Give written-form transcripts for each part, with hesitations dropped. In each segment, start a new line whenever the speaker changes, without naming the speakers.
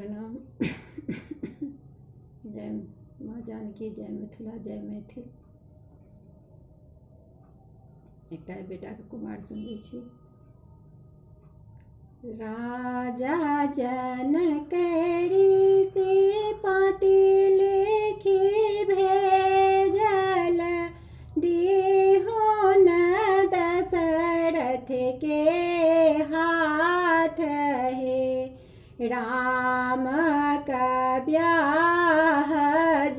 प्रणाम। जय माँ जानकी, जय मिथिला, जय मैथिल। एकटा बेटाके कुमार सुनबै छी। राजा जनक ऋषि पाती लिखि भेजल, दिहो न दशरथ के हाथ हे। राम का ब्याह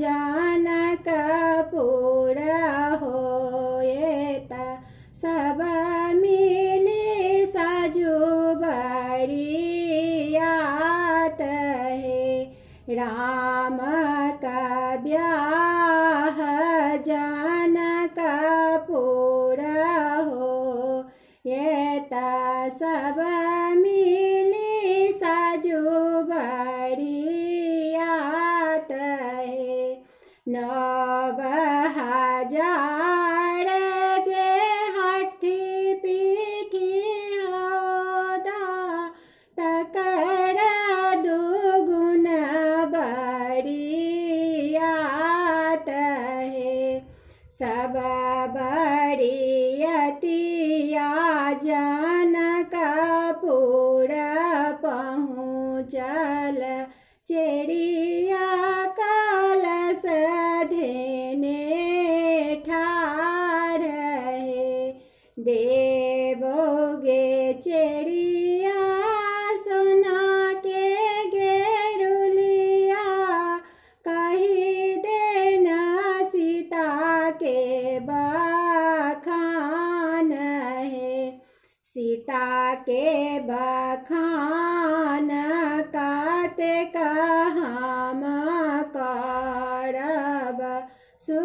जनकपुर होए त सब मिली साजु बरियात हे। राम का ब्याह जनकपुर होए त सब मिली साजु बरियात हे। 9,000 जे हाथी पीठी हौदा, तकर दुगुन बरियात हे। सब बरियतिया जनकपुर पहुँचल, चेरिया कलश धेने ठाढ़ हे। देवोगे चेरिया सोना के गेरुलिया, कही देना सीता के बखान हे। सीता के बखान काते हम करब सो